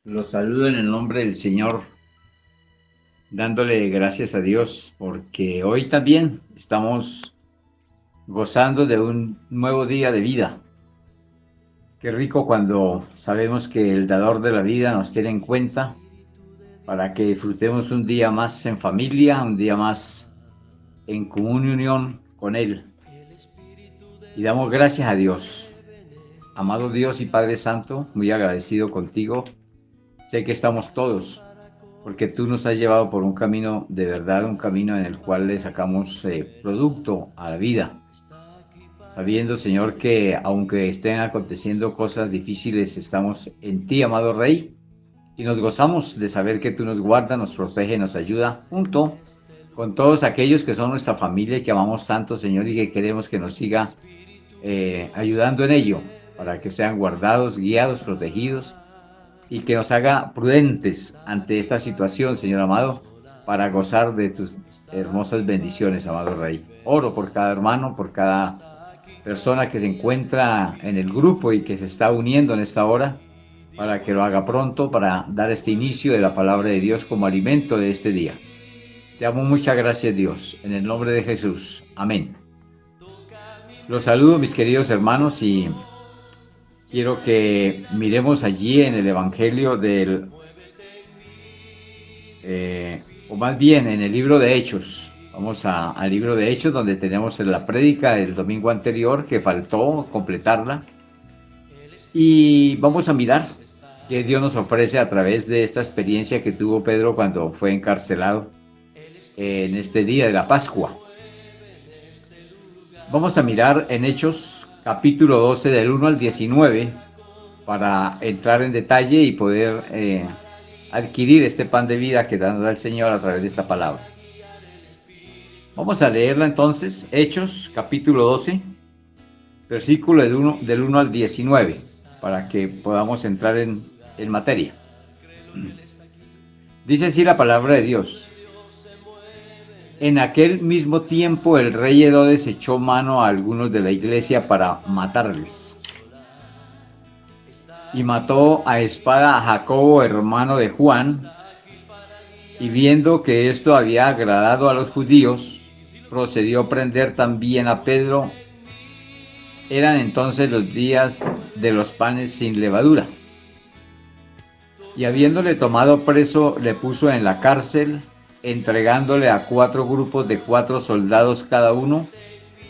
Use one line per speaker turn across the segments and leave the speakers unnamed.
Los saludo en el nombre del Señor, dándole gracias a Dios, porque hoy también estamos gozando de un nuevo día de vida. Qué rico cuando sabemos que el dador de la vida nos tiene en cuenta para que disfrutemos un día más en familia, un día más en común y unión con Él. Y damos gracias a Dios. Amado Dios y Padre Santo, muy agradecido contigo. Sé que estamos todos porque tú nos has llevado por un camino de verdad, un camino en el cual le sacamos producto a la vida, sabiendo, Señor, que aunque estén aconteciendo cosas difíciles, estamos en ti, amado Rey, y nos gozamos de saber que tú nos guardas, nos protege, nos ayuda, junto con todos aquellos que son nuestra familia y que amamos tanto, Señor, y que queremos que nos siga ayudando en ello, para que sean guardados, guiados, protegidos y que nos haga prudentes ante esta situación, Señor amado, para gozar de tus hermosas bendiciones, amado Rey. Oro por cada hermano, por cada persona que se encuentra en el grupo y que se está uniendo en esta hora, para que lo haga pronto, para dar este inicio de la palabra de Dios como alimento de este día. Te amo, muchas gracias, Dios, en el nombre de Jesús. Amén. Los saludo, mis queridos hermanos, y quiero que miremos allí en el Evangelio o más bien en el libro de Hechos. Vamos al libro de Hechos, donde tenemos la prédica del domingo anterior, que faltó completarla. Y vamos a mirar qué Dios nos ofrece a través de esta experiencia que tuvo Pedro cuando fue encarcelado en este día de la Pascua. Vamos a mirar en Hechos capítulo 12 del 1 al 19 para entrar en detalle y poder adquirir este pan de vida que nos da el Señor a través de esta palabra. Vamos a leerla entonces, Hechos capítulo 12, versículo del 1 al 19, para que podamos entrar en materia. Dice así la palabra de Dios. En aquel mismo tiempo el rey Herodes echó mano a algunos de la iglesia para matarles. Y mató a espada a Jacobo, hermano de Juan, y viendo que esto había agradado a los judíos, procedió a prender también a Pedro. Eran entonces los días de los panes sin levadura. Y habiéndole tomado preso, le puso en la cárcel, entregándole a 4 grupos de 4 soldados cada uno,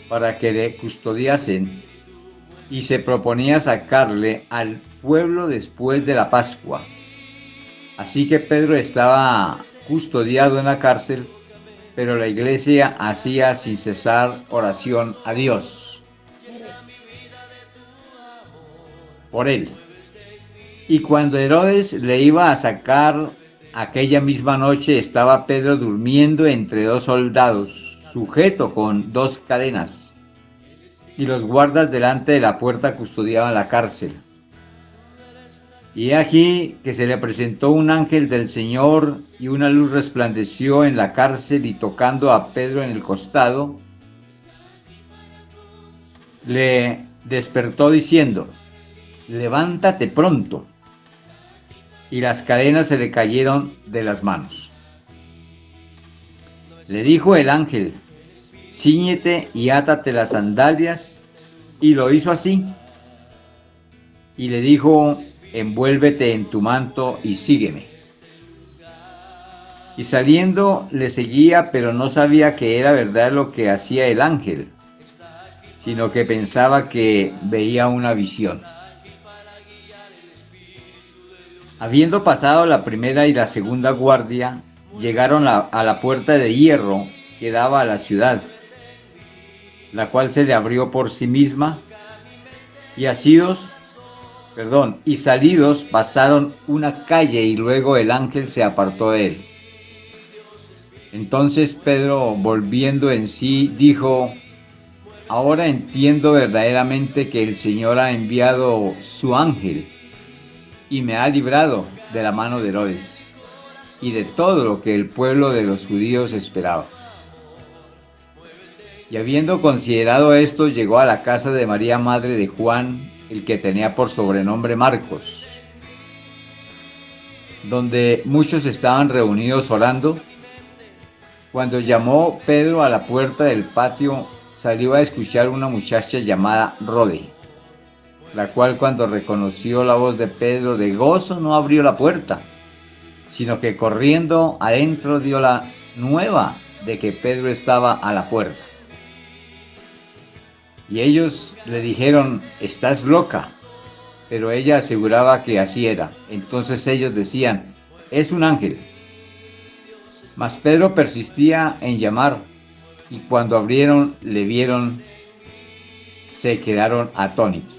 para que le custodiasen, y se proponía sacarle al pueblo después de la Pascua. Así que Pedro estaba custodiado en la cárcel, pero la iglesia hacía sin cesar oración a Dios por él. Y cuando Herodes le iba a sacar, aquella misma noche estaba Pedro durmiendo entre 2 soldados, sujeto con 2 cadenas, y los guardas delante de la puerta custodiaban la cárcel. Y aquí que se le presentó un ángel del Señor, y una luz resplandeció en la cárcel, y tocando a Pedro en el costado, le despertó diciendo: levántate pronto. Y las cadenas se le cayeron de las manos. Le dijo el ángel: cíñete y átate las sandalias. Y lo hizo así. Y le dijo: envuélvete en tu manto y sígueme. Y saliendo le seguía, pero no sabía que era verdad lo que hacía el ángel, sino que pensaba que veía una visión. Habiendo pasado la primera y la segunda guardia, llegaron a la puerta de hierro que daba a la ciudad, la cual se le abrió por sí misma, y salidos pasaron una calle, y luego el ángel se apartó de él. Entonces Pedro, volviendo en sí, dijo: ahora entiendo verdaderamente que el Señor ha enviado su ángel y me ha librado de la mano de Herodes y de todo lo que el pueblo de los judíos esperaba. Y habiendo considerado esto, llegó a la casa de María, madre de Juan, el que tenía por sobrenombre Marcos, donde muchos estaban reunidos orando. Cuando llamó Pedro a la puerta del patio, salió a escuchar una muchacha llamada Rode, la cual cuando reconoció la voz de Pedro de gozo no abrió la puerta, sino que corriendo adentro dio la nueva de que Pedro estaba a la puerta. Y ellos le dijeron, estás loca, pero ella aseguraba que así era. Entonces ellos decían, es un ángel. Mas Pedro persistía en llamar, y cuando abrieron, le vieron, se quedaron atónitos.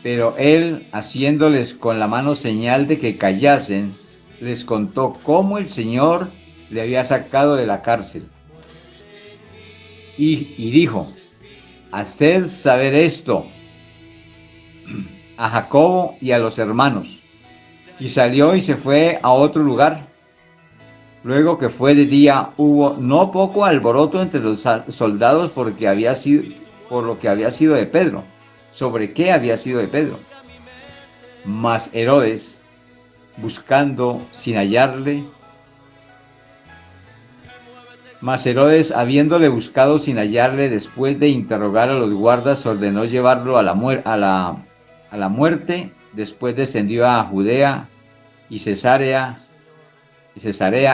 Pero él, haciéndoles con la mano señal de que callasen, les contó cómo el Señor le había sacado de la cárcel. Y dijo, haced saber esto a Jacobo y a los hermanos. Y salió y se fue a otro lugar. Luego que fue de día, hubo no poco alboroto entre los soldados por lo que había sido de Pedro. ¿Sobre qué había sido de Pedro? Mas Herodes, habiéndole buscado sin hallarle, después de interrogar a los guardas, ordenó llevarlo a la muerte. Después descendió a Judea y Cesarea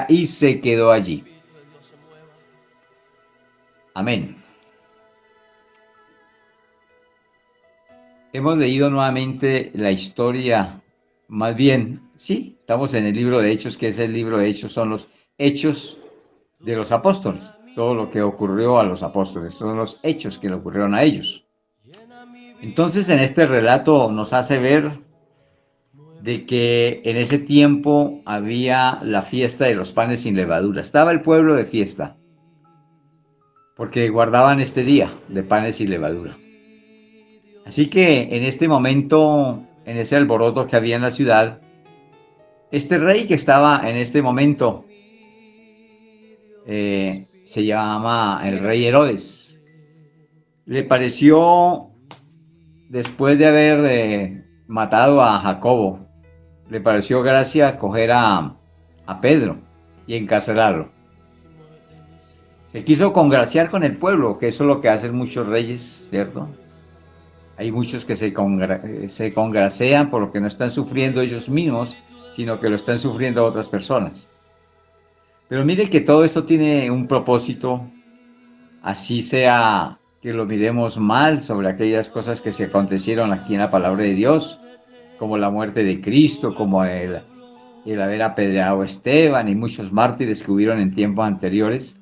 y se quedó allí. Amén. Hemos leído nuevamente la historia, más bien, sí, estamos en el libro de Hechos, que es el libro de Hechos, son los hechos de los apóstoles. Todo lo que ocurrió a los apóstoles, son los hechos que le ocurrieron a ellos. Entonces, en este relato nos hace ver de que en ese tiempo había la fiesta de los panes sin levadura. Estaba el pueblo de fiesta, porque guardaban este día de panes sin levadura. Así que en este momento, en ese alboroto que había en la ciudad, este rey que estaba en este momento se llama el rey Herodes. Le pareció, después de haber matado a Jacobo, le pareció gracia coger a Pedro y encarcelarlo. Se quiso congraciar con el pueblo, que eso es lo que hacen muchos reyes, ¿cierto? Hay muchos que se congracean por lo que no están sufriendo ellos mismos, sino que lo están sufriendo otras personas. Pero mire que todo esto tiene un propósito, así sea que lo miremos mal sobre aquellas cosas que se acontecieron aquí en la palabra de Dios, como la muerte de Cristo, como el haber apedreado a Esteban y muchos mártires que hubieron en tiempos anteriores.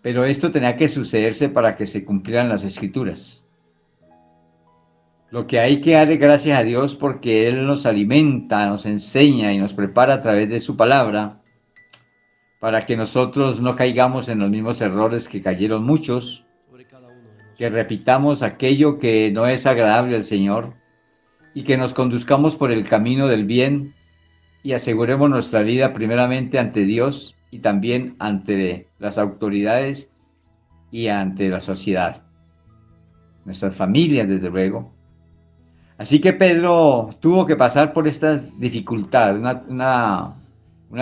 Pero esto tenía que sucederse para que se cumplieran las Escrituras. Lo que hay que darle gracias a Dios porque Él nos alimenta, nos enseña y nos prepara a través de su palabra para que nosotros no caigamos en los mismos errores que cayeron muchos, que repitamos aquello que no es agradable al Señor y que nos conduzcamos por el camino del bien y aseguremos nuestra vida primeramente ante Dios y también ante las autoridades y ante la sociedad, nuestras familias desde luego. Así que Pedro tuvo que pasar por estas dificultades, una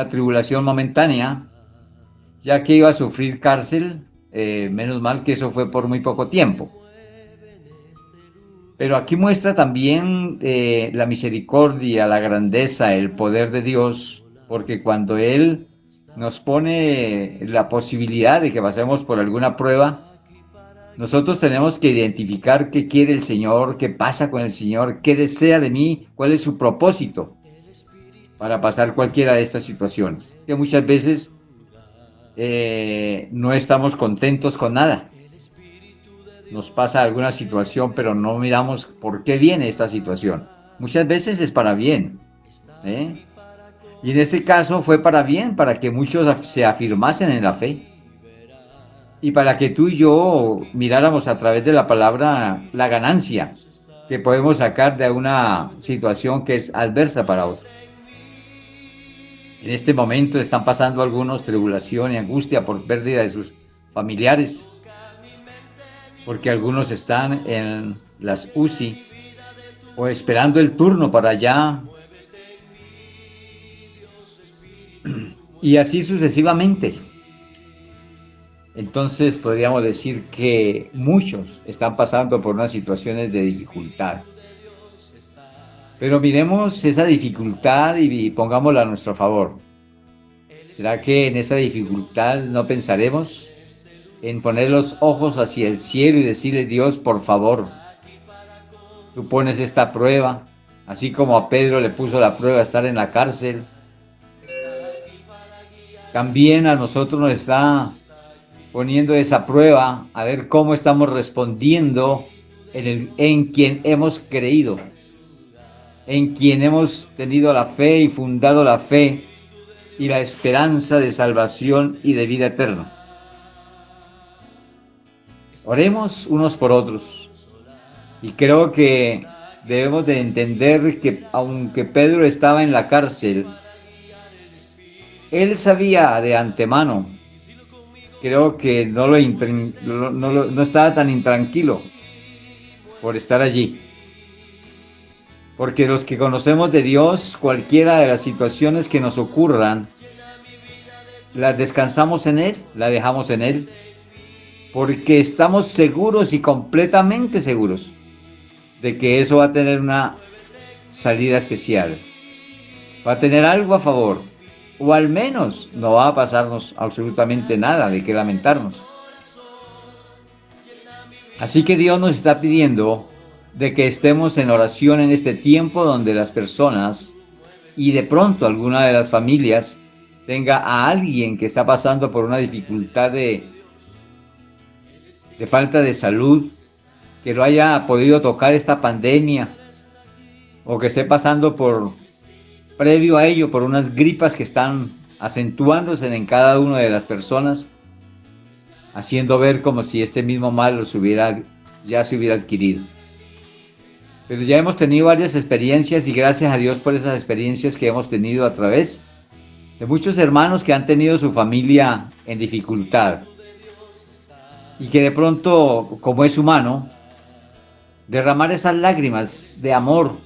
tribulación momentánea, ya que iba a sufrir cárcel, menos mal que eso fue por muy poco tiempo. Pero aquí muestra también la misericordia, la grandeza, el poder de Dios, porque cuando Él nos pone la posibilidad de que pasemos por alguna prueba, nosotros tenemos que identificar qué quiere el Señor, qué pasa con el Señor, qué desea de mí, cuál es su propósito para pasar cualquiera de estas situaciones. Que muchas veces no estamos contentos con nada. Nos pasa alguna situación, pero no miramos por qué viene esta situación. Muchas veces es para bien. Y en este caso fue para bien, para que muchos se afirmasen en la fe. Y para que tú y yo miráramos a través de la palabra la ganancia que podemos sacar de una situación que es adversa para otros. En este momento están pasando algunos tribulación y angustia por pérdida de sus familiares, porque algunos están en las UCI o esperando el turno para ya Y así sucesivamente. Entonces podríamos decir que muchos están pasando por unas situaciones de dificultad. Pero miremos esa dificultad y pongámosla a nuestro favor. ¿Será que en esa dificultad no pensaremos en poner los ojos hacia el cielo y decirle, Dios, por favor, tú pones esta prueba, así como a Pedro le puso la prueba de estar en la cárcel, también a nosotros nos está poniendo esa prueba a ver cómo estamos respondiendo en quien hemos creído, en quien hemos tenido la fe y fundado la fe y la esperanza de salvación y de vida eterna. Oremos unos por otros. Y creo que debemos de entender que aunque Pedro estaba en la cárcel, él sabía de antemano, creo que no estaba tan intranquilo por estar allí. Porque los que conocemos de Dios, cualquiera de las situaciones que nos ocurran, las descansamos en Él, la dejamos en Él, porque estamos seguros y completamente seguros de que eso va a tener una salida especial, va a tener algo a favor, o al menos no va a pasarnos absolutamente nada de qué lamentarnos. Así que Dios nos está pidiendo de que estemos en oración en este tiempo donde las personas y de pronto alguna de las familias tenga a alguien que está pasando por una dificultad de falta de salud, que lo haya podido tocar esta pandemia o que esté pasando previo a ello, por unas gripas que están acentuándose en cada una de las personas, haciendo ver como si este mismo mal ya se hubiera adquirido. Pero ya hemos tenido varias experiencias y gracias a Dios por esas experiencias que hemos tenido a través de muchos hermanos que han tenido su familia en dificultad y que de pronto, como es humano, derramar esas lágrimas de amor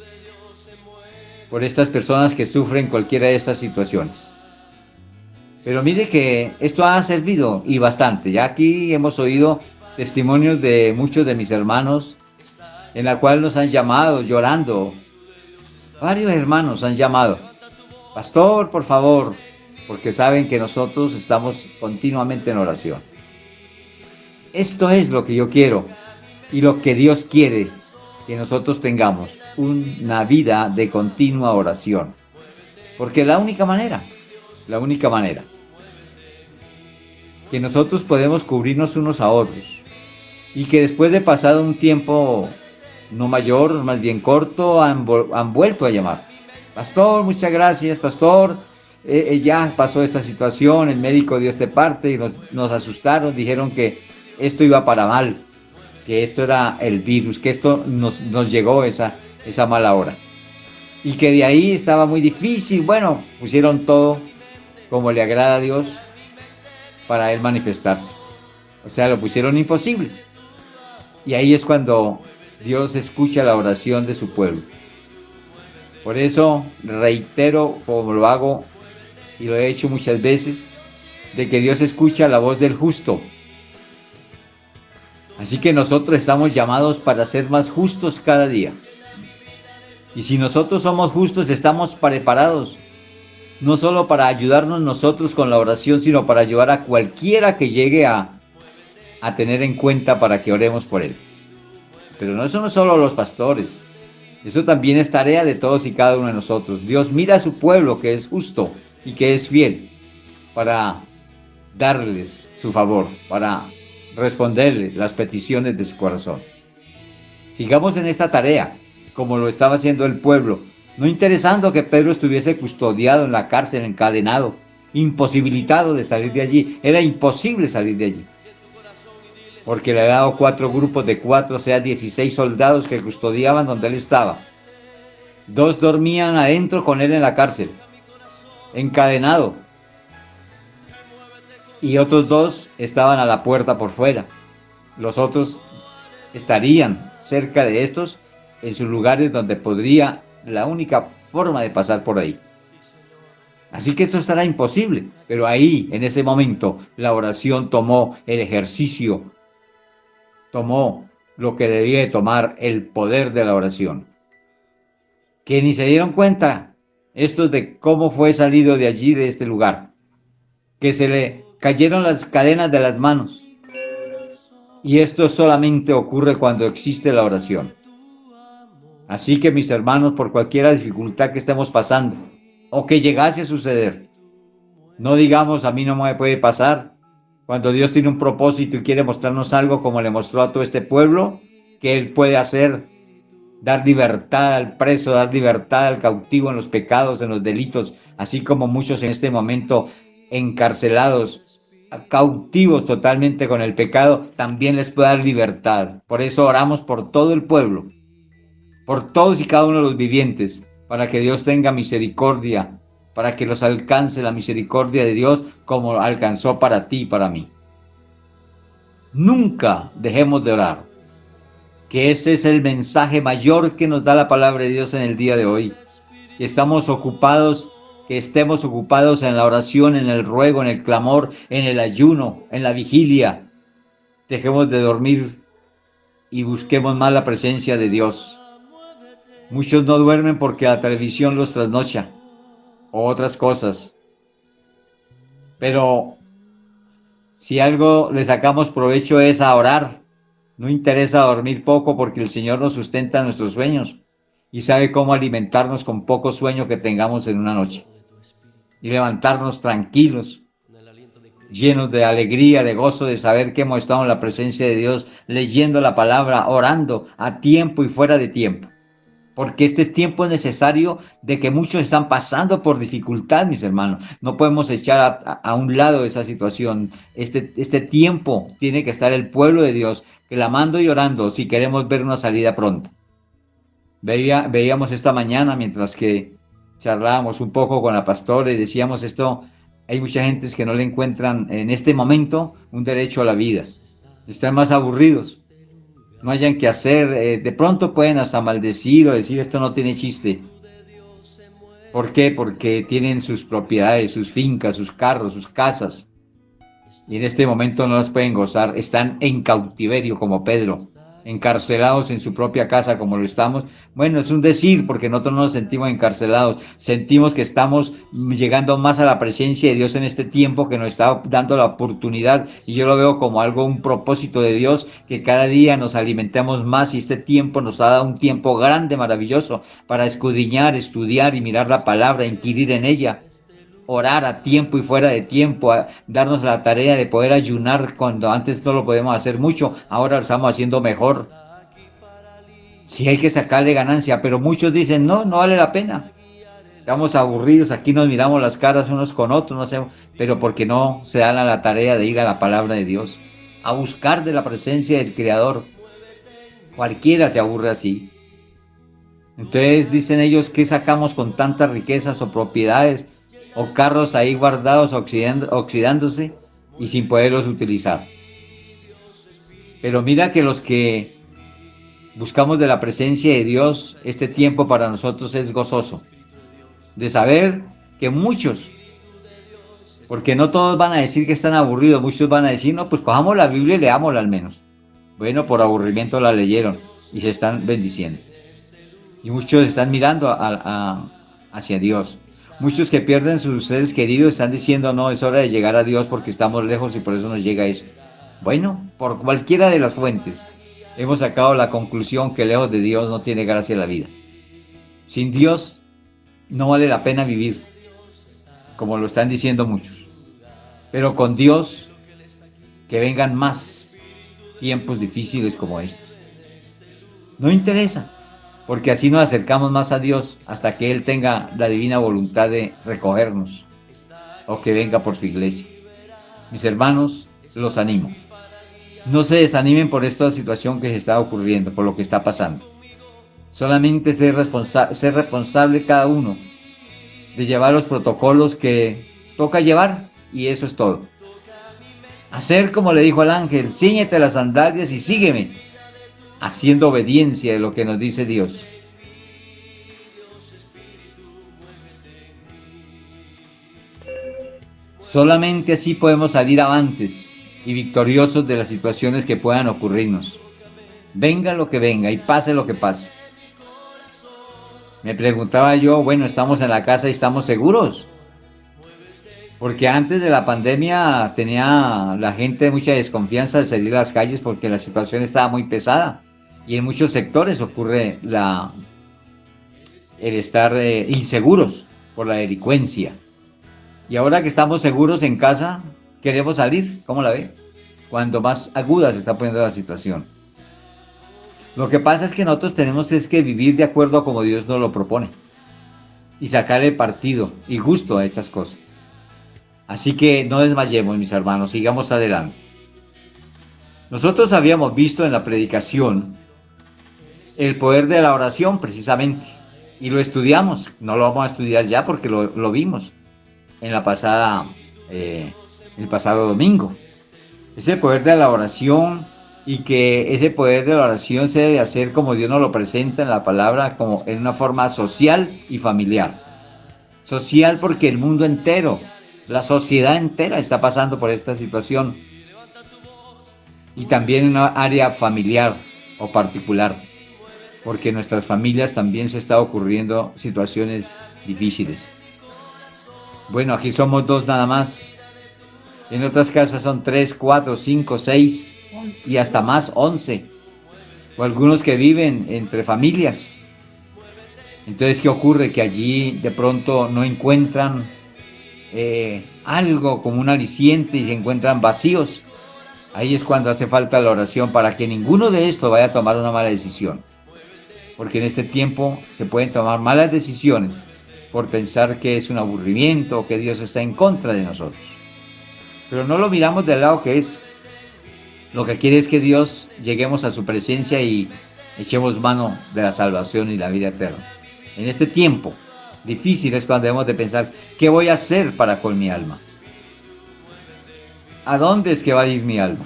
por estas personas que sufren cualquiera de estas situaciones. Pero mire que esto ha servido y bastante. Ya aquí hemos oído testimonios de muchos de mis hermanos en la cual nos han llamado llorando. Varios hermanos han llamado. Pastor, por favor, porque saben que nosotros estamos continuamente en oración. Esto es lo que yo quiero y lo que Dios quiere que nosotros tengamos, una vida de continua oración. Porque la única manera que nosotros podemos cubrirnos unos a otros y que después de pasado un tiempo no mayor, más bien corto, han vuelto a llamar. Pastor, muchas gracias, pastor. Ya pasó esta situación, el médico dio este parte y nos asustaron, dijeron que esto iba para mal, que esto era el virus, que esto nos llegó esa mala hora. Y que de ahí estaba muy difícil. Bueno, pusieron todo como le agrada a Dios para Él manifestarse. O sea, lo pusieron imposible. Y ahí es cuando Dios escucha la oración de su pueblo. Por eso reitero, como lo hago y lo he hecho muchas veces, de que Dios escucha la voz del justo. Así que nosotros estamos llamados para ser más justos cada día. Y si nosotros somos justos, estamos preparados, no solo para ayudarnos nosotros con la oración, sino para ayudar a cualquiera que llegue a tener en cuenta para que oremos por él. Pero no, eso no solo los pastores, eso también es tarea de todos y cada uno de nosotros. Dios mira a su pueblo que es justo y que es fiel para darles su favor, para responderle las peticiones de su corazón. Sigamos en esta tarea, como lo estaba haciendo el pueblo, no interesando que Pedro estuviese custodiado en la cárcel, encadenado, imposibilitado de salir de allí. Era imposible salir de allí, porque le había dado 4 grupos de 4, o sea, 16 soldados que custodiaban donde él estaba. 2 dormían adentro con él en la cárcel, encadenado, y otros 2 estaban a la puerta por fuera. Los otros estarían cerca de estos en sus lugares donde podría, la única forma de pasar por ahí. Así que esto estará imposible, pero ahí, en ese momento, la oración tomó el ejercicio, tomó lo que debía de tomar el poder de la oración. Que ni se dieron cuenta estos de cómo fue salido de allí, de este lugar, que se le cayeron las cadenas de las manos. Y esto solamente ocurre cuando existe la oración. Así que mis hermanos, por cualquier dificultad que estemos pasando o que llegase a suceder, no digamos a mí no me puede pasar. Cuando Dios tiene un propósito y quiere mostrarnos algo como le mostró a todo este pueblo, que Él puede hacer, dar libertad al preso, dar libertad al cautivo en los pecados, en los delitos, así como muchos en este momento encarcelados, cautivos totalmente con el pecado, también les puede dar libertad. Por eso oramos por todo el pueblo, por todos y cada uno de los vivientes, para que Dios tenga misericordia, para que los alcance la misericordia de Dios como alcanzó para ti y para mí. Nunca dejemos de orar, que ese es el mensaje mayor que nos da la palabra de Dios en el día de hoy. Que estamos ocupados, que estemos ocupados en la oración, en el ruego, en el clamor, en el ayuno, en la vigilia. Dejemos de dormir y busquemos más la presencia de Dios. Muchos no duermen porque la televisión los trasnocha o otras cosas. Pero si algo le sacamos provecho es a orar. No interesa dormir poco porque el Señor nos sustenta nuestros sueños y sabe cómo alimentarnos con poco sueño que tengamos en una noche. Y levantarnos tranquilos, llenos de alegría, de gozo, de saber que hemos estado en la presencia de Dios, leyendo la palabra, orando a tiempo y fuera de tiempo. Porque este tiempo es necesario de que muchos están pasando por dificultad, mis hermanos. No podemos echar a un lado esa situación. Este tiempo tiene que estar el pueblo de Dios clamando y orando si queremos ver una salida pronta. Veíamos esta mañana mientras que charlábamos un poco con la pastora y decíamos esto, hay mucha gente que no le encuentran en este momento un derecho a la vida. Están más aburridos, no hayan que hacer, de pronto pueden hasta maldecir o decir esto no tiene chiste. ¿Por qué? Porque tienen sus propiedades, sus fincas, sus carros, sus casas, y en este momento no las pueden gozar, están en cautiverio como Pedro, encarcelados en su propia casa como lo estamos. Bueno, es un decir porque nosotros no nos sentimos encarcelados, sentimos que estamos llegando más a la presencia de Dios en este tiempo que nos está dando la oportunidad, y yo lo veo como algo, un propósito de Dios, que cada día nos alimentemos más, y este tiempo nos ha dado un tiempo grande, maravilloso, para escudriñar, estudiar y mirar la palabra, inquirir en ella, orar a tiempo y fuera de tiempo, a darnos la tarea de poder ayunar cuando antes no lo podemos hacer mucho, ahora lo estamos haciendo mejor. Sí hay que sacarle ganancia, pero muchos dicen, no, no vale la pena. Estamos aburridos, aquí nos miramos las caras unos con otros, no sé, pero porque no se dan a la tarea de ir a la palabra de Dios, a buscar de la presencia del Creador. Cualquiera se aburre así. Entonces dicen ellos, ¿qué sacamos con tantas riquezas o propiedades o carros ahí guardados oxidándose y sin poderlos utilizar? Pero mira que los que buscamos de la presencia de Dios, este tiempo para nosotros es gozoso, de saber que muchos, porque no todos van a decir que están aburridos, muchos van a decir, no, pues cojamos la Biblia y leámosla al menos. Bueno, por aburrimiento la leyeron y se están bendiciendo. Y muchos están mirando hacia Dios. Muchos que pierden sus seres queridos están diciendo, no, es hora de llegar a Dios porque estamos lejos y por eso nos llega esto. Bueno, por cualquiera de las fuentes, hemos sacado la conclusión que lejos de Dios no tiene gracia la vida. Sin Dios no vale la pena vivir, como lo están diciendo muchos. Pero con Dios, que vengan más tiempos difíciles como estos. No interesa, porque así nos acercamos más a Dios hasta que Él tenga la divina voluntad de recogernos o que venga por su iglesia. Mis hermanos, los animo. No se desanimen por esta situación que se está ocurriendo, por lo que está pasando. Solamente ser responsable cada uno de llevar los protocolos que toca llevar, y eso es todo. Hacer como le dijo al ángel, cíñete las sandalias y sígueme, haciendo obediencia de lo que nos dice Dios. Solamente así podemos salir avantes y victoriosos de las situaciones que puedan ocurrirnos. Venga lo que venga y pase lo que pase. Me preguntaba yo, bueno, estamos en la casa y estamos seguros. Porque antes de la pandemia tenía la gente mucha desconfianza de salir a las calles porque la situación estaba muy pesada. Y en muchos sectores ocurre el estar inseguros por la delincuencia. Y ahora que estamos seguros en casa, queremos salir. ¿Cómo la ve? Cuando más aguda se está poniendo la situación. Lo que pasa es que nosotros tenemos es que vivir de acuerdo a como Dios nos lo propone. Y sacarle partido y gusto a estas cosas. Así que no desmayemos, mis hermanos, sigamos adelante. Nosotros habíamos visto en la predicación el poder de la oración precisamente y lo estudiamos. No lo vamos a estudiar ya porque lo vimos en la pasada, el pasado domingo. Ese poder de la oración y que ese poder de la oración se debe hacer como Dios nos lo presenta en la palabra, como en una forma social y familiar. Social porque el mundo entero, la sociedad entera está pasando por esta situación y también en una área familiar o particular, porque en nuestras familias también se está ocurriendo situaciones difíciles. Bueno, aquí somos dos nada más. En otras casas son 3, 4, 5, 6 y hasta más, 11. O algunos que viven entre familias. Entonces, ¿qué ocurre? Que allí de pronto no encuentran algo como un aliciente y se encuentran vacíos. Ahí es cuando hace falta la oración para que ninguno de estos vaya a tomar una mala decisión. Porque en este tiempo se pueden tomar malas decisiones por pensar que es un aburrimiento o que Dios está en contra de nosotros. Pero no lo miramos del lado que es. Lo que quiere es que Dios lleguemos a su presencia y echemos mano de la salvación y la vida eterna. En este tiempo difícil es cuando debemos de pensar, ¿qué voy a hacer para con mi alma? ¿A dónde es que va a ir mi alma?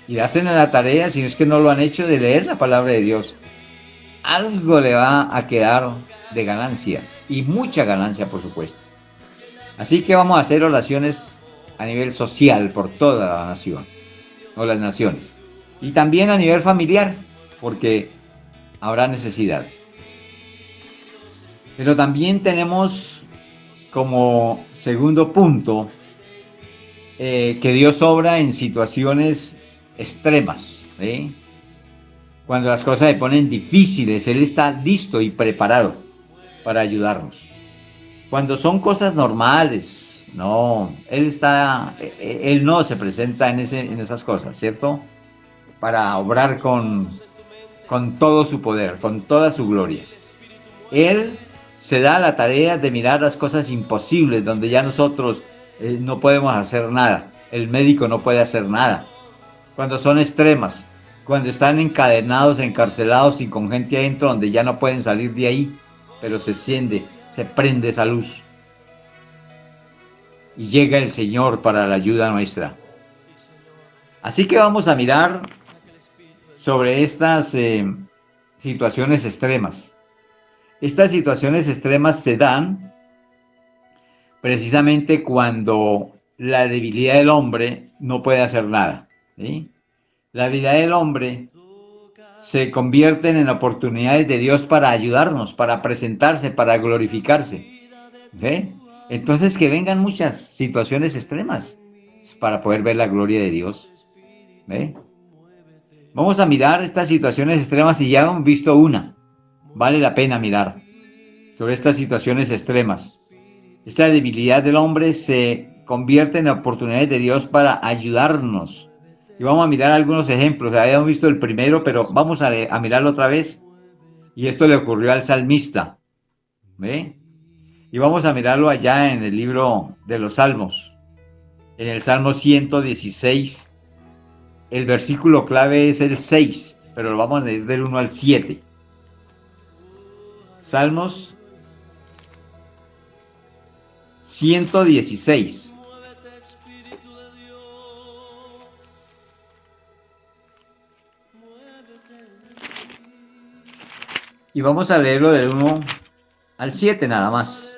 Y hacen la tarea, si no es que no lo han hecho, de leer la palabra de Dios. Algo le va a quedar de ganancia, y mucha ganancia, por supuesto. Así que vamos a hacer oraciones a nivel social por toda la nación, o las naciones. Y también a nivel familiar, porque habrá necesidad. Pero también tenemos como segundo punto que Dios obra en situaciones extremas. Cuando las cosas se ponen difíciles, Él está listo y preparado para ayudarnos. Cuando son cosas normales, no, Él no se presenta en esas cosas, ¿cierto? Para obrar con todo su poder, con toda su gloria. Él se da la tarea de mirar las cosas imposibles, donde ya nosotros no podemos hacer nada, el médico no puede hacer nada. Cuando son extremas, cuando están encadenados, encarcelados y con gente adentro donde ya no pueden salir de ahí, pero se enciende, se prende esa luz y llega el Señor para la ayuda nuestra. Así que vamos a mirar sobre estas situaciones extremas. Estas situaciones extremas se dan precisamente cuando la debilidad del hombre no puede hacer nada. ¿Sí? La debilidad del hombre se convierten en oportunidades de Dios para ayudarnos, para presentarse, para glorificarse. ¿Ve? Entonces que vengan muchas situaciones extremas para poder ver la gloria de Dios. ¿Ve? Vamos a mirar estas situaciones extremas y ya hemos visto una. Vale la pena mirar sobre estas situaciones extremas. Esta debilidad del hombre se convierte en oportunidades de Dios para ayudarnos. Y vamos a mirar algunos ejemplos. Habíamos visto el primero, pero vamos a mirarlo otra vez. Y esto le ocurrió al salmista. ¿Ve? Y vamos a mirarlo allá en el libro de los Salmos. En el Salmo 116, el versículo clave es el 6, pero lo vamos a leer del 1 al 7. Salmos 116. Y vamos a leerlo del 1 al 7 nada más.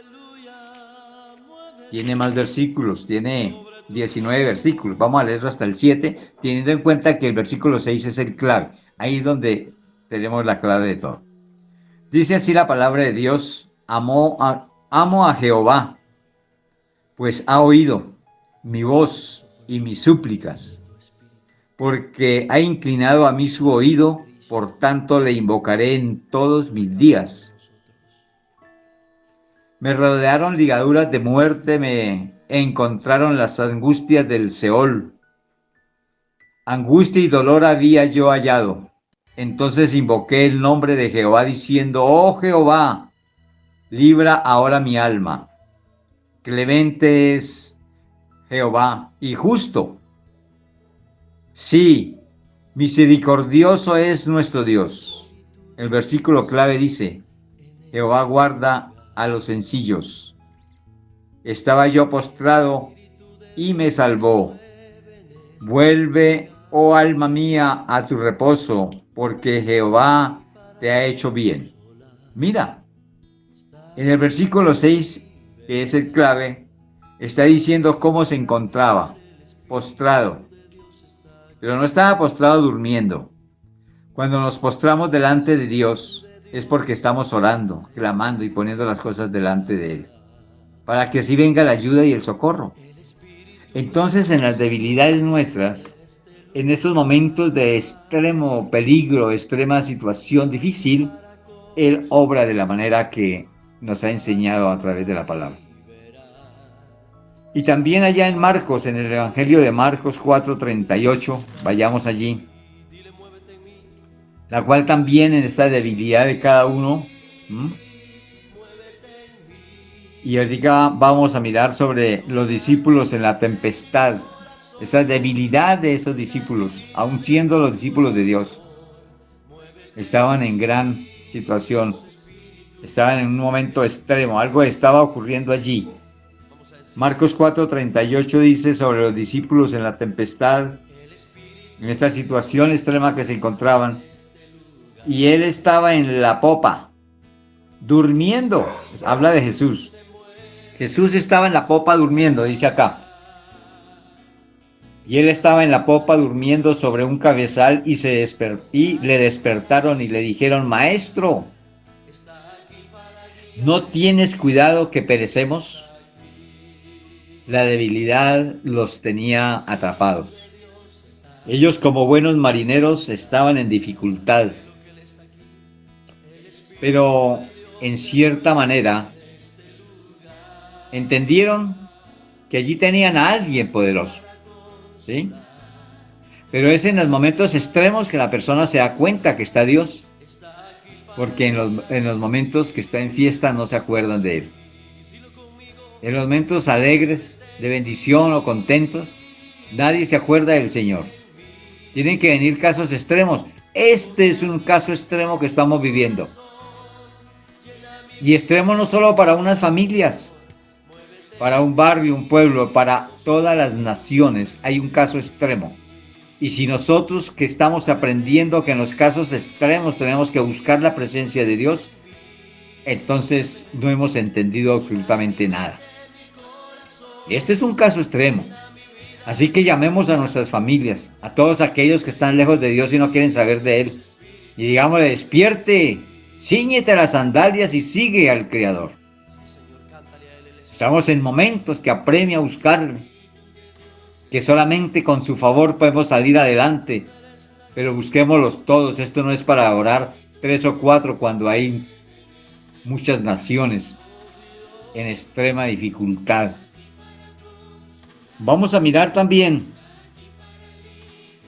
tiene más versículos, tiene 19 versículos. Vamos a leerlo hasta el 7, teniendo en cuenta que el versículo 6 es el clave. Ahí es donde tenemos la clave de todo. Dice así la palabra de Dios: amo a Jehová, pues ha oído mi voz y mis súplicas, porque ha inclinado a mí su oído, por tanto le invocaré en todos mis días. Me rodearon ligaduras de muerte, me encontraron las angustias del Seol. Angustia y dolor había yo hallado. Entonces invoqué el nombre de Jehová diciendo: oh Jehová, libra ahora mi alma. Clemente es Jehová y justo. Sí, misericordioso es nuestro Dios. El versículo clave dice: Jehová guarda a los sencillos. Estaba yo postrado y me salvó. Vuelve, oh alma mía, a tu reposo, porque Jehová te ha hecho bien. Mira, en el versículo 6, que es el clave, está diciendo cómo se encontraba, postrado. Pero no estaba postrado durmiendo. Cuando nos postramos delante de Dios, es porque estamos orando, clamando y poniendo las cosas delante de Él, para que así venga la ayuda y el socorro. Entonces, en las debilidades nuestras, en estos momentos de extremo peligro, extrema situación difícil, Él obra de la manera que nos ha enseñado a través de la palabra. Y también allá en Marcos, en el Evangelio de Marcos 4:38, vayamos allí, la cual también en esta debilidad de cada uno, y ahorita vamos a mirar sobre los discípulos en la tempestad, esa debilidad de estos discípulos, aun siendo los discípulos de Dios, estaban en gran situación, estaban en un momento extremo, algo estaba ocurriendo allí. Marcos 4:38 dice sobre los discípulos en la tempestad, en esta situación extrema que se encontraban, y él estaba en la popa, durmiendo. Habla de Jesús. Jesús estaba en la popa durmiendo, dice acá. Y él estaba en la popa durmiendo sobre un cabezal y le despertaron y le dijeron: Maestro, ¿no tienes cuidado que perecemos? La debilidad los tenía atrapados. Ellos, como buenos marineros, estaban en dificultad. Pero en cierta manera entendieron que allí tenían a alguien poderoso, ¿sí? Pero es en los momentos extremos que la persona se da cuenta que está Dios, porque en los momentos que está en fiesta no se acuerdan de Él. En los momentos alegres, de bendición o contentos, nadie se acuerda del Señor. Tienen que venir casos extremos. Este es un caso extremo que estamos viviendo. Y extremo no solo para unas familias, para un barrio, un pueblo, para todas las naciones hay un caso extremo. Y si nosotros que estamos aprendiendo que en los casos extremos tenemos que buscar la presencia de Dios, entonces no hemos entendido absolutamente nada. Este es un caso extremo. Así que llamemos a nuestras familias, a todos aquellos que están lejos de Dios y no quieren saber de Él. Y digámosle: despierte, cíñete las sandalias y sigue al Creador. Estamos en momentos que apremia a buscarle, que solamente con su favor podemos salir adelante, pero busquémoslos todos. Esto no es para orar 3 o 4 cuando hay muchas naciones en extrema dificultad. Vamos a mirar también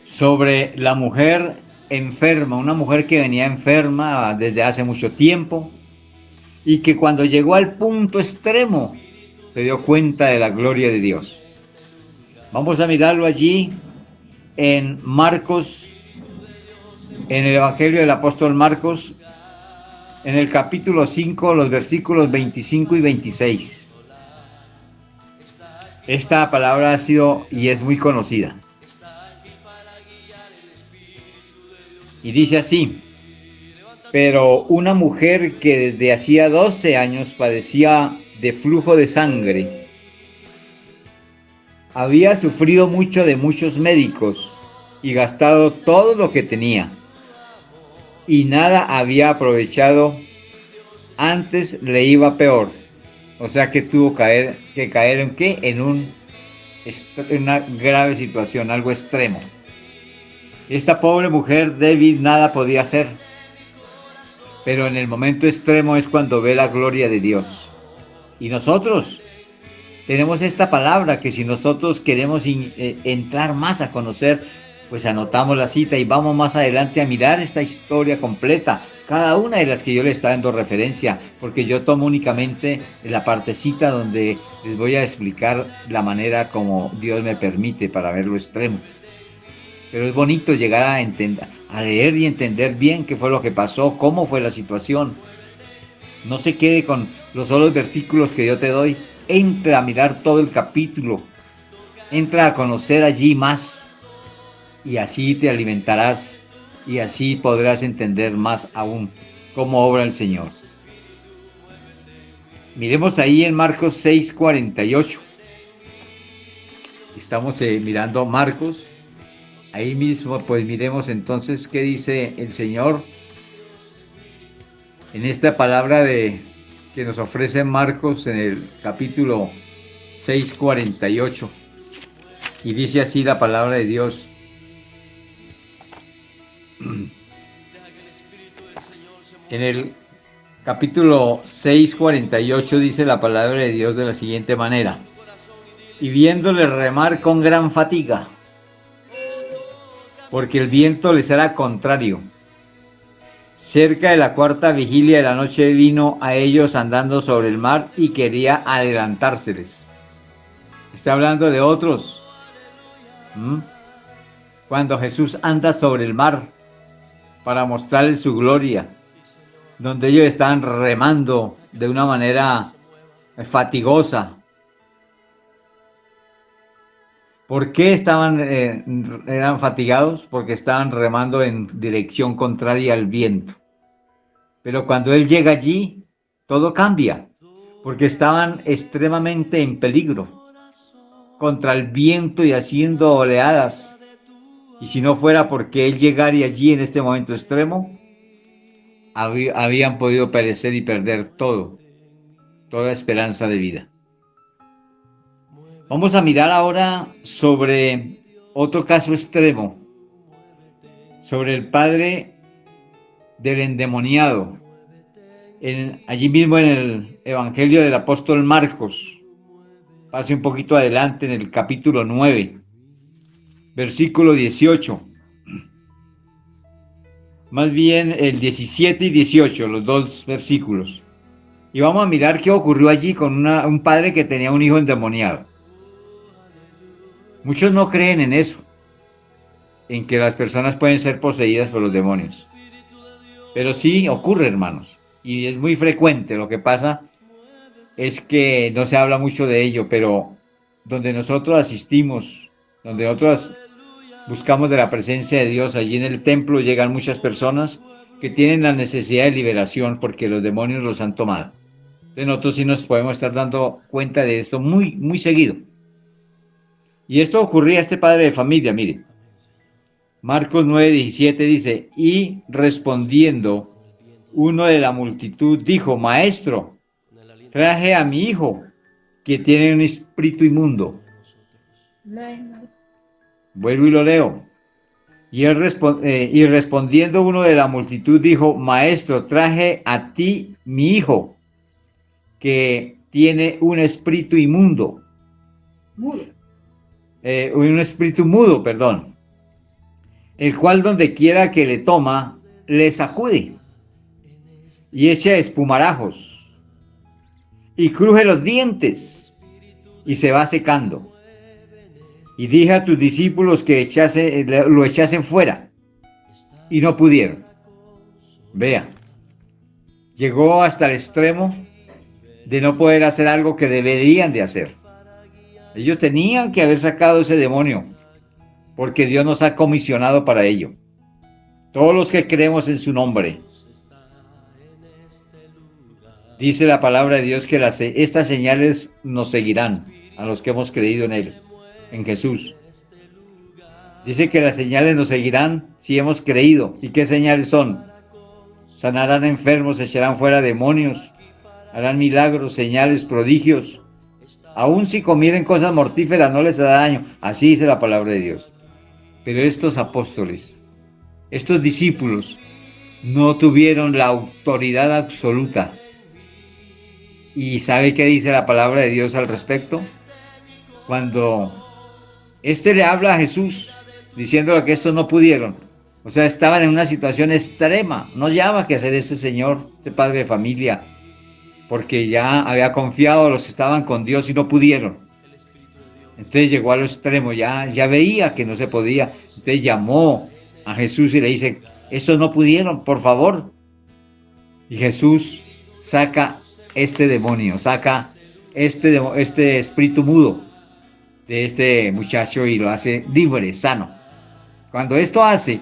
sobre la mujer enferma, una mujer que venía enferma desde hace mucho tiempo y que cuando llegó al punto extremo se dio cuenta de la gloria de Dios. Vamos a mirarlo allí en Marcos, en el Evangelio del apóstol Marcos, en el capítulo 5, los versículos 25 y 26. Esta palabra ha sido y es muy conocida. Y dice así: pero una mujer que desde hacía 12 años padecía de flujo de sangre Había sufrido mucho de muchos médicos y gastado todo lo que tenía, y nada había aprovechado, antes le iba peor. O sea que tuvo que caer ¿en qué? En una grave situación, algo extremo. Esta pobre mujer débil nada podía hacer, pero en el momento extremo es cuando ve la gloria de Dios. Y nosotros tenemos esta palabra que si nosotros queremos entrar más a conocer, pues anotamos la cita y vamos más adelante a mirar esta historia completa, cada una de las que yo le estoy dando referencia, porque yo tomo únicamente la partecita donde les voy a explicar la manera como Dios me permite para ver lo extremo. Pero es bonito llegar a entender, a leer y entender bien qué fue lo que pasó, cómo fue la situación. No se quede con los solos versículos que yo te doy. Entra a mirar todo el capítulo. Entra a conocer allí más. Y así te alimentarás. Y así podrás entender más aún cómo obra el Señor. Miremos ahí en Marcos 6:48. Estamos mirando Marcos. Ahí mismo, pues miremos entonces qué dice el Señor en esta palabra que nos ofrece Marcos en el capítulo 6:48. Y dice así la palabra de Dios. En el capítulo 6:48 dice la palabra de Dios de la siguiente manera. Y viéndole remar con gran fatiga, porque el viento les era contrario. Cerca de la cuarta vigilia de la noche vino a ellos andando sobre el mar y quería adelantárseles. Está hablando de otros. Cuando Jesús anda sobre el mar para mostrarles su gloria, donde ellos estaban remando de una manera fatigosa. ¿Por qué eran fatigados? Porque estaban remando en dirección contraria al viento. Pero cuando él llega allí, todo cambia, porque estaban extremadamente en peligro, contra el viento y haciendo oleadas. Y si no fuera porque él llegara allí en este momento extremo, habían podido perecer y perder toda esperanza de vida. Vamos a mirar ahora sobre otro caso extremo, sobre el padre del endemoniado, allí mismo en el Evangelio del apóstol Marcos. Pase un poquito adelante en el capítulo 9, versículo 18. Más bien el 17 y 18, los dos versículos. Y vamos a mirar qué ocurrió allí con un padre que tenía un hijo endemoniado. Muchos no creen en eso, en que las personas pueden ser poseídas por los demonios. Pero sí ocurre, hermanos, y es muy frecuente. Lo que pasa es que no se habla mucho de ello, pero donde nosotros asistimos, donde nosotros buscamos de la presencia de Dios, allí en el templo llegan muchas personas que tienen la necesidad de liberación porque los demonios los han tomado. Entonces nosotros sí nos podemos estar dando cuenta de esto muy, muy seguido. Y esto ocurría a este padre de familia, mire. Marcos 9:17 dice, y respondiendo uno de la multitud dijo, Maestro, traje a mi hijo que tiene un espíritu inmundo. Vuelvo y lo leo. Y respondiendo uno de la multitud dijo, Maestro, traje a ti mi hijo que tiene un espíritu inmundo. Un espíritu mudo, perdón. El cual donde quiera que le toma, le sacude y echa espumarajos y cruje los dientes y se va secando. Y dije a tus discípulos que lo echasen fuera y no pudieron. Vea, llegó hasta el extremo de no poder hacer algo que deberían de hacer. Ellos tenían que haber sacado ese demonio porque Dios nos ha comisionado para ello. Todos los que creemos en su nombre. Dice la palabra de Dios que estas señales nos seguirán a los que hemos creído en Él. en Jesús. Dice que las señales nos seguirán si hemos creído. ¿Y qué señales son? Sanarán enfermos, echarán fuera demonios, harán milagros, señales, prodigios. Aun si comieren cosas mortíferas no les hará daño. Así dice la palabra de Dios. Pero estos apóstoles, estos discípulos, no tuvieron la autoridad absoluta. ¿Y sabe qué dice la palabra de Dios al respecto? Cuando le habla a Jesús, diciéndole que estos no pudieron. O sea, estaban en una situación extrema. No hallaba qué hacer este señor, este padre de familia, porque ya había confiado, los estaban con Dios y no pudieron. Entonces llegó a lo extremo, ya veía que no se podía. Entonces llamó a Jesús y le dice, estos no pudieron, por favor. Y Jesús saca este demonio, saca este espíritu mudo de este muchacho y lo hace libre, sano. Cuando esto hace,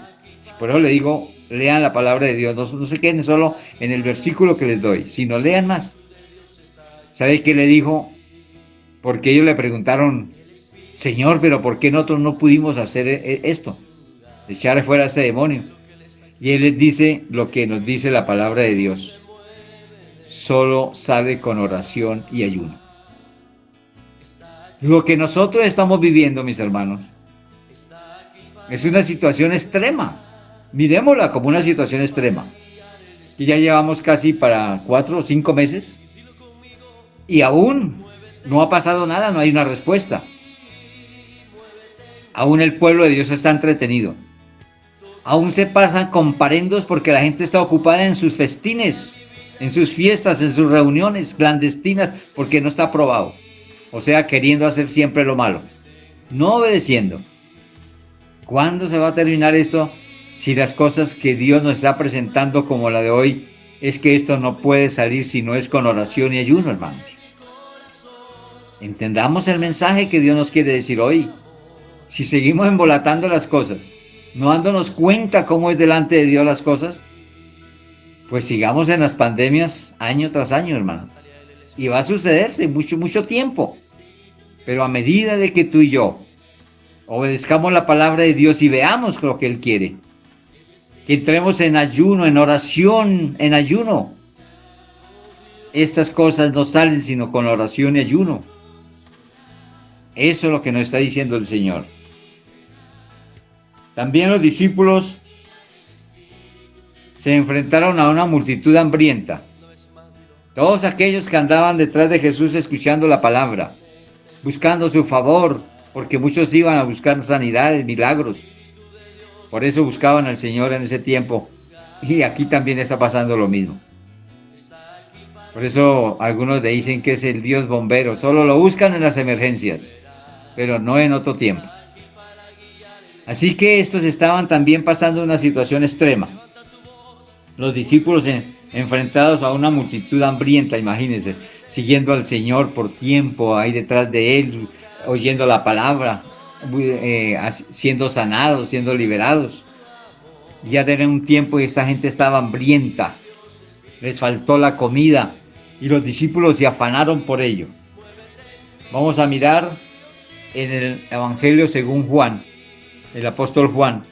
por eso le digo, lean la palabra de Dios, no se queden solo en el versículo que les doy, sino lean más. ¿Sabe qué le dijo? Porque ellos le preguntaron, Señor, pero ¿por qué nosotros no pudimos hacer esto? Echar fuera a ese demonio. Y él les dice lo que nos dice la palabra de Dios. Solo sale con oración y ayuno. Lo que nosotros estamos viviendo, mis hermanos, es una situación extrema. Miremosla como una situación extrema. Y ya llevamos casi para 4 o 5 meses. Y aún no ha pasado nada, no hay una respuesta. Aún el pueblo de Dios está entretenido. Aún se pasan comparendos porque la gente está ocupada en sus festines, en sus fiestas, en sus reuniones clandestinas, porque no está aprobado. O sea, queriendo hacer siempre lo malo, no obedeciendo. ¿Cuándo se va a terminar esto? Si las cosas que Dios nos está presentando como la de hoy, es que esto no puede salir si no es con oración y ayuno, hermanos. Entendamos el mensaje que Dios nos quiere decir hoy. Si seguimos embolatando las cosas, no dándonos cuenta cómo es delante de Dios las cosas, pues sigamos en las pandemias año tras año, hermano. Y va a sucederse mucho tiempo. Pero a medida de que tú y yo obedezcamos la palabra de Dios y veamos lo que Él quiere, que entremos en ayuno, en oración, en ayuno, estas cosas no salen sino con oración y ayuno. Eso es lo que nos está diciendo el Señor. También los discípulos se enfrentaron a una multitud hambrienta. Todos aquellos que andaban detrás de Jesús escuchando la palabra, buscando su favor, porque muchos iban a buscar sanidades, milagros. Por eso buscaban al Señor en ese tiempo. Y aquí también está pasando lo mismo. Por eso algunos dicen que es el Dios bombero. Solo lo buscan en las emergencias, pero no en otro tiempo. Así que estos estaban también pasando una situación extrema. Los discípulos enfrentados a una multitud hambrienta, imagínense, siguiendo al Señor por tiempo, ahí detrás de Él, oyendo la palabra, siendo sanados, siendo liberados. Ya tenían un tiempo y esta gente estaba hambrienta, les faltó la comida y los discípulos se afanaron por ello. Vamos a mirar en el Evangelio según Juan, el apóstol Juan,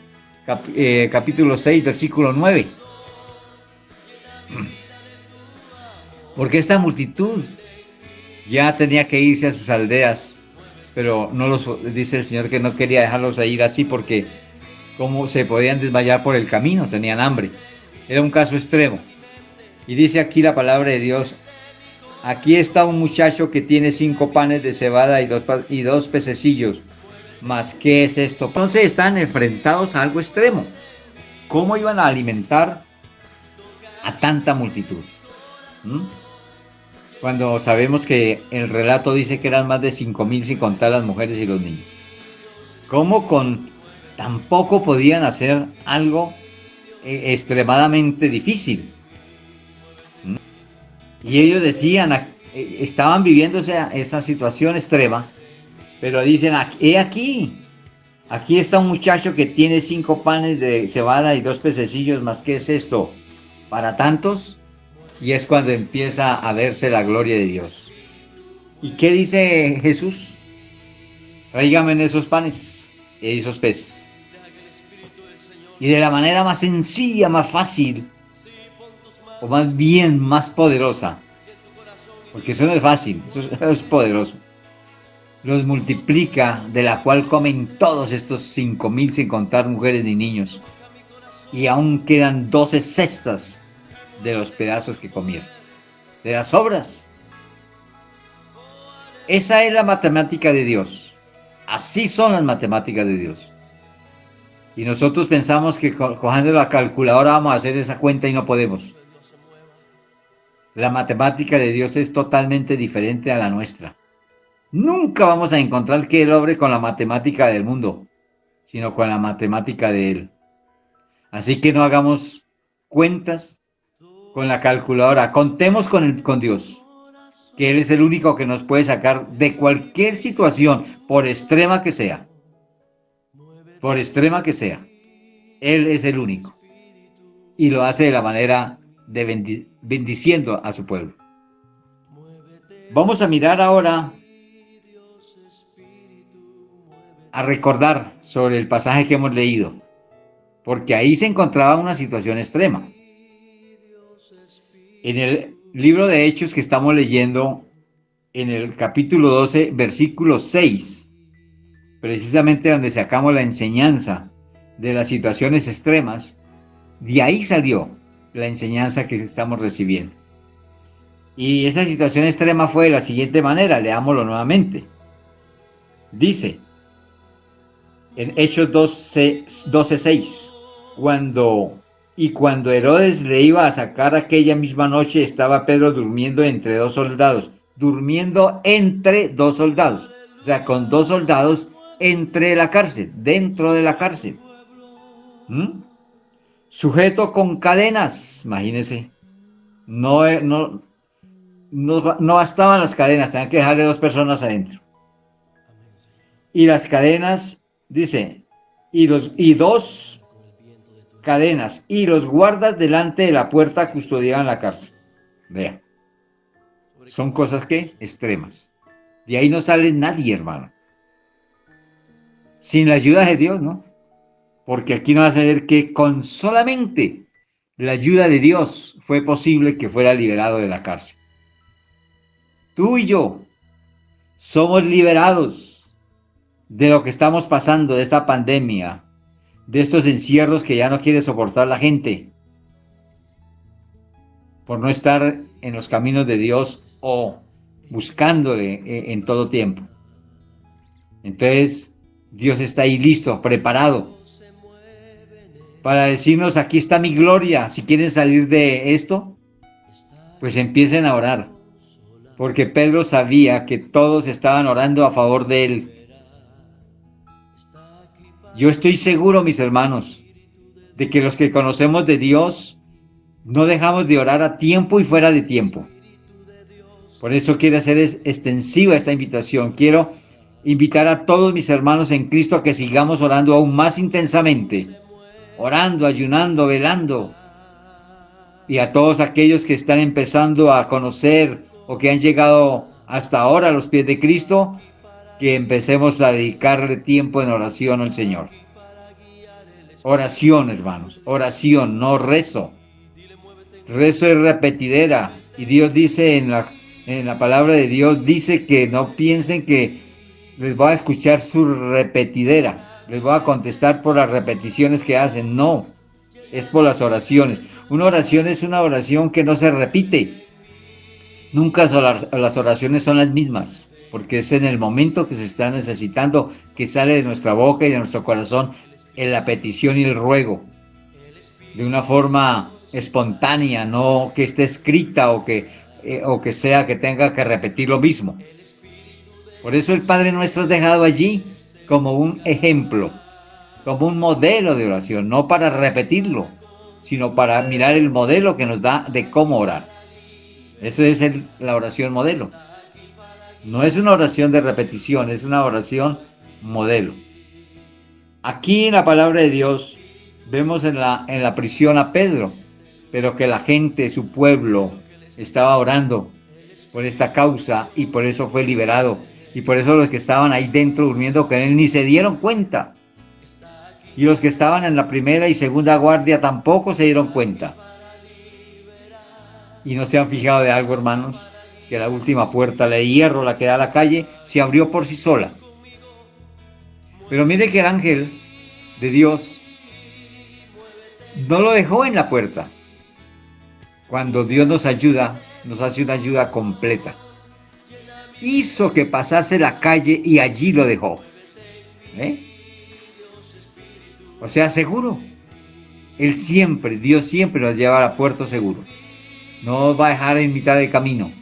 capítulo 6, versículo 9. Porque esta multitud ya tenía que irse a sus aldeas, pero dice el Señor que no quería dejarlos ir así porque como se podían desmayar por el camino, tenían hambre. Era un caso extremo. Y dice aquí la palabra de Dios, aquí está un muchacho que tiene 5 panes de cebada y 2 pececillos. ¿Mas qué es esto? Entonces están enfrentados a algo extremo. ¿Cómo iban a alimentar a tanta multitud? Cuando sabemos que el relato dice que eran más de 5,000 sin contar las mujeres y los niños. ¿Cómo con tan poco podían hacer algo extremadamente difícil? Y ellos decían, estaban viviendo esa situación extrema, pero dicen, he aquí está un muchacho que tiene 5 panes de cebada y 2 pececillos, ¿más qué es esto? ¿Para tantos? Y es cuando empieza a verse la gloria de Dios. ¿Y qué dice Jesús? tráigame esos panes y esos peces. Y de la manera más sencilla, más fácil, o más bien más poderosa, porque eso no es fácil, eso es poderoso, los multiplica, de la cual comen todos estos 5,000 sin contar mujeres ni niños. Y aún quedan 12 cestas de los pedazos que comieron, de las sobras. Esa es la matemática de Dios. Así son las matemáticas de Dios. Y nosotros pensamos que cogiendo la calculadora vamos a hacer esa cuenta y no podemos. La matemática de Dios es totalmente diferente a la nuestra. Nunca vamos a encontrar que Él obre con la matemática del mundo, sino con la matemática de Él. Así que no hagamos cuentas con la calculadora. Contemos con Dios, que Él es el único que nos puede sacar de cualquier situación, por extrema que sea. Por extrema que sea. Él es el único. Y lo hace de la manera de bendiciendo a su pueblo. Vamos a mirar ahora, a recordar sobre el pasaje que hemos leído, porque ahí se encontraba una situación extrema. En el libro de Hechos que estamos leyendo, en el capítulo 12, versículo 6, precisamente donde sacamos la enseñanza de las situaciones extremas, de ahí salió la enseñanza que estamos recibiendo. Y esa situación extrema fue de la siguiente manera, leámoslo nuevamente. Dice, en Hechos 12:6, cuando Herodes le iba a sacar aquella misma noche, estaba Pedro durmiendo entre dos soldados, o sea, con dos soldados entre la cárcel, dentro de la cárcel. Sujeto con cadenas, imagínense, no bastaban las cadenas, tenían que dejarle dos personas adentro. Y las cadenas, dice, y dos cadenas, y los guardas delante de la puerta custodiaban la cárcel. Vea, son cosas que extremas. De ahí no sale nadie, hermano. Sin la ayuda de Dios, ¿no? Porque aquí nos va a saber que con solamente la ayuda de Dios fue posible que fuera liberado de la cárcel. Tú y yo somos liberados de lo que estamos pasando, de esta pandemia, de estos encierros que ya no quiere soportar la gente, por no estar en los caminos de Dios o buscándole en todo tiempo. Entonces, Dios está ahí listo, preparado, para decirnos, aquí está mi gloria. Si quieren salir de esto, pues empiecen a orar, porque Pedro sabía que todos estaban orando a favor de él. Yo estoy seguro, mis hermanos, de que los que conocemos de Dios no dejamos de orar a tiempo y fuera de tiempo. Por eso quiero hacer extensiva esta invitación. Quiero invitar a todos mis hermanos en Cristo a que sigamos orando aún más intensamente, orando, ayunando, velando. Y a todos aquellos que están empezando a conocer o que han llegado hasta ahora a los pies de Cristo, que empecemos a dedicarle tiempo en oración al Señor. Oración, hermanos, oración, no rezo. Rezo es repetidera. Y Dios dice en la palabra de Dios, dice que no piensen que les voy a escuchar su repetidera. Les voy a contestar por las repeticiones que hacen. No, es por las oraciones. Una oración es una oración que no se repite. Nunca las oraciones son las mismas, porque es en el momento que se está necesitando, que sale de nuestra boca y de nuestro corazón en la petición y el ruego, de una forma espontánea, no que esté escrita o que sea que tenga que repetir lo mismo. Por eso el Padre Nuestro es dejado allí como un ejemplo, como un modelo de oración, no para repetirlo, sino para mirar el modelo que nos da de cómo orar. Eso es la oración modelo. No es una oración de repetición, es una oración modelo. Aquí en la palabra de Dios vemos en la prisión a Pedro, pero que la gente, su pueblo, estaba orando por esta causa y por eso fue liberado. Y por eso los que estaban ahí dentro durmiendo con él ni se dieron cuenta. Y los que estaban en la primera y segunda guardia tampoco se dieron cuenta. Y no se han fijado de algo, hermanos, que la última puerta de hierro, la que da a la calle, se abrió por sí sola. Pero mire que el ángel de Dios no lo dejó en la puerta. Cuando Dios nos ayuda, nos hace una ayuda completa. Hizo que pasase la calle y allí lo dejó. ¿Eh? O sea, seguro. Dios siempre nos lleva a puerto seguro. No nos va a dejar en mitad del camino,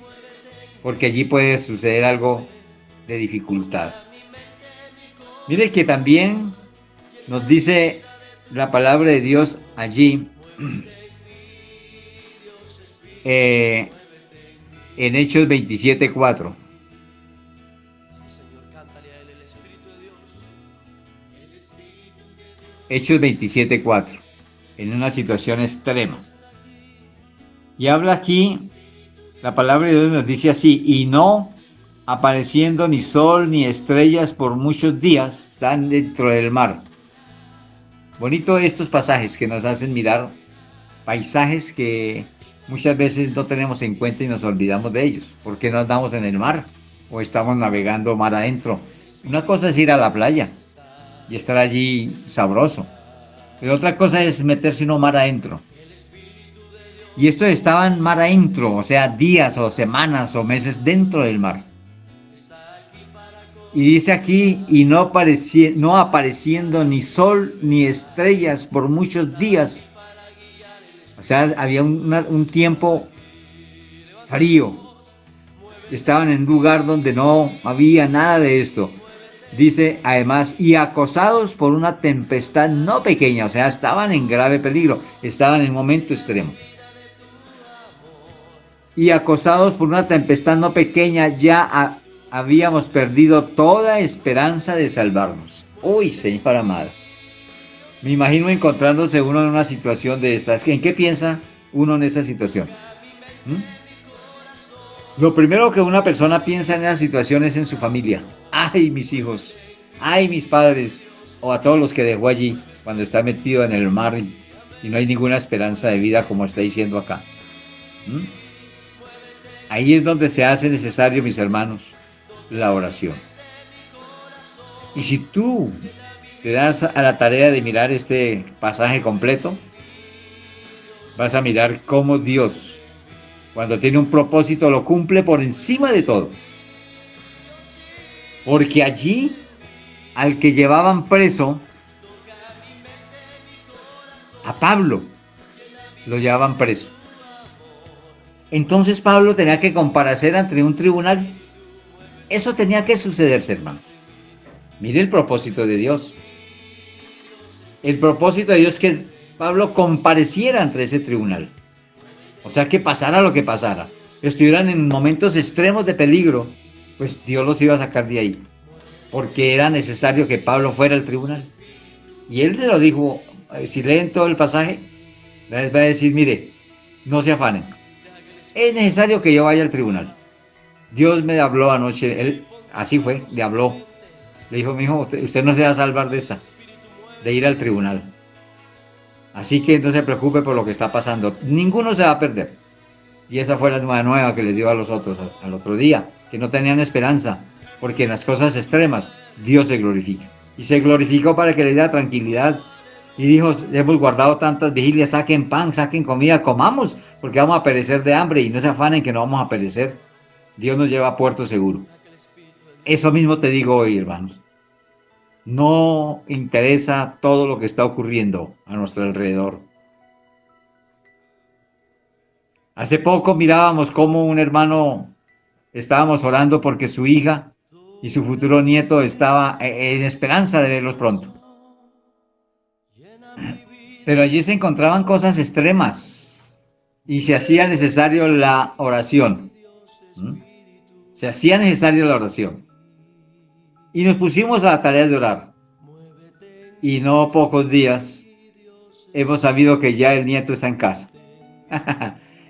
porque allí puede suceder algo de dificultad. Mire que también nos dice la palabra de Dios allí, en Hechos 27:4. Hechos 27:4, en una situación extrema. Y habla aquí, la palabra de Dios nos dice así: y no apareciendo ni sol ni estrellas por muchos días, están dentro del mar. Bonito estos pasajes que nos hacen mirar paisajes que muchas veces no tenemos en cuenta y nos olvidamos de ellos, porque no andamos en el mar o estamos navegando mar adentro. Una cosa es ir a la playa y estar allí sabroso, pero otra cosa es meterse uno mar adentro. Y estos estaban mar adentro, o sea, días o semanas o meses dentro del mar. Y dice aquí, y no apareciendo ni sol ni estrellas por muchos días. O sea, había un tiempo frío. Estaban en un lugar donde no había nada de esto. Dice además, y acosados por una tempestad no pequeña. O sea, estaban en grave peligro. Estaban en un momento extremo. Y acosados por una tempestad no pequeña, ya habíamos perdido toda esperanza de salvarnos. Uy, Señor amado. Me imagino encontrándose uno en una situación de estas. ¿En qué piensa uno en esa situación? Lo primero que una persona piensa en esa situación es en su familia. ¡Ay, mis hijos! ¡Ay, mis padres! O a todos los que dejó allí cuando está metido en el mar y no hay ninguna esperanza de vida, como está diciendo acá. Ahí es donde se hace necesario, mis hermanos, la oración. Y si tú te das a la tarea de mirar este pasaje completo, vas a mirar cómo Dios, cuando tiene un propósito, lo cumple por encima de todo. Porque allí, al que llevaban preso, a Pablo, lo llevaban preso. Entonces Pablo tenía que comparecer ante un tribunal. Eso tenía que sucederse, hermano. Mire el propósito de Dios. El propósito de Dios es que Pablo compareciera ante ese tribunal. O sea, que pasara lo que pasara. Estuvieran en momentos extremos de peligro, pues Dios los iba a sacar de ahí. Porque era necesario que Pablo fuera al tribunal. Y él se lo dijo, si leen todo el pasaje, les va a decir, mire, no se afanen. Es necesario que yo vaya al tribunal. Dios me habló anoche, él así fue, le habló. Le dijo, mi hijo, usted no se va a salvar de esta, de ir al tribunal. Así que no se preocupe por lo que está pasando. Ninguno se va a perder. Y esa fue la nueva que les dio a los otros al otro día, que no tenían esperanza, porque en las cosas extremas Dios se glorifica. Y se glorificó para que les diera tranquilidad. Y dijo, hemos guardado tantas vigilias, saquen pan, saquen comida, comamos, porque vamos a perecer de hambre y no se afanen que no vamos a perecer. Dios nos lleva a puerto seguro. Eso mismo te digo hoy, hermanos. No interesa todo lo que está ocurriendo a nuestro alrededor. Hace poco mirábamos cómo un hermano, estábamos orando porque su hija y su futuro nieto estaba en esperanza de verlos pronto. Pero allí se encontraban cosas extremas y se hacía necesario la oración. Se hacía necesario la oración. Y nos pusimos a la tarea de orar. Y no pocos días hemos sabido que ya el nieto está en casa.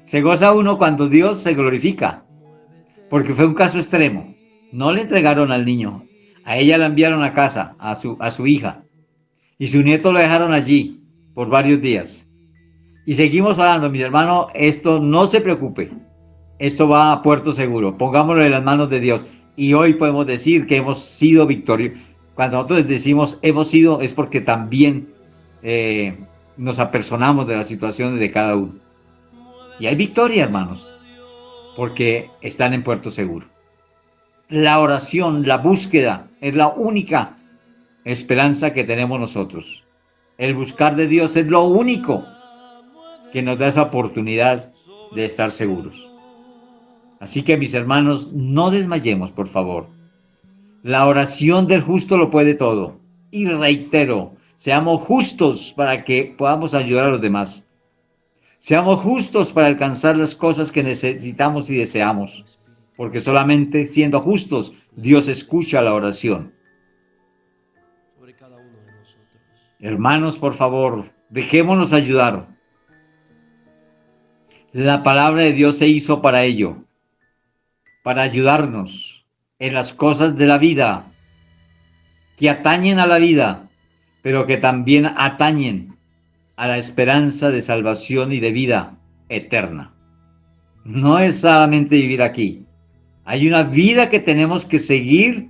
Se goza uno cuando Dios se glorifica, porque fue un caso extremo. No le entregaron al niño. A ella la enviaron a casa, a su hija. Y su nieto lo dejaron allí por varios días. Y seguimos orando, mis hermanos, esto no se preocupe. Esto va a puerto seguro. Pongámoslo en las manos de Dios. Y hoy podemos decir que hemos sido victoriosos. Cuando nosotros decimos hemos sido, es porque también nos apersonamos de las situaciones de cada uno. Y hay victoria, hermanos, porque están en puerto seguro. La oración, la búsqueda, es la única esperanza que tenemos nosotros. El buscar de Dios es lo único que nos da esa oportunidad de estar seguros. Así que, mis hermanos, no desmayemos, por favor. La oración del justo lo puede todo. Y reitero, seamos justos para que podamos ayudar a los demás. Seamos justos para alcanzar las cosas que necesitamos y deseamos. Porque solamente siendo justos, Dios escucha la oración. Hermanos, por favor, dejémonos ayudar. La palabra de Dios se hizo para ello, para ayudarnos en las cosas de la vida, que atañen a la vida, pero que también atañen a la esperanza de salvación y de vida eterna. No es solamente vivir aquí. Hay una vida que tenemos que seguir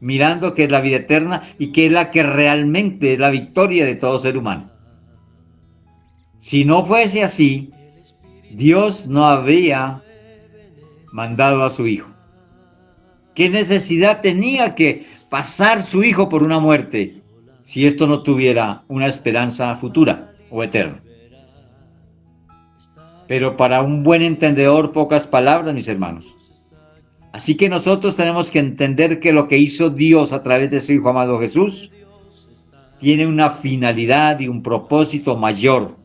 mirando, que es la vida eterna y que es la que realmente es la victoria de todo ser humano. Si no fuese así, Dios no habría mandado a su Hijo. ¿Qué necesidad tenía que pasar su Hijo por una muerte si esto no tuviera una esperanza futura o eterna? Pero para un buen entendedor, pocas palabras, mis hermanos. Así que nosotros tenemos que entender que lo que hizo Dios a través de su Hijo amado Jesús tiene una finalidad y un propósito mayor,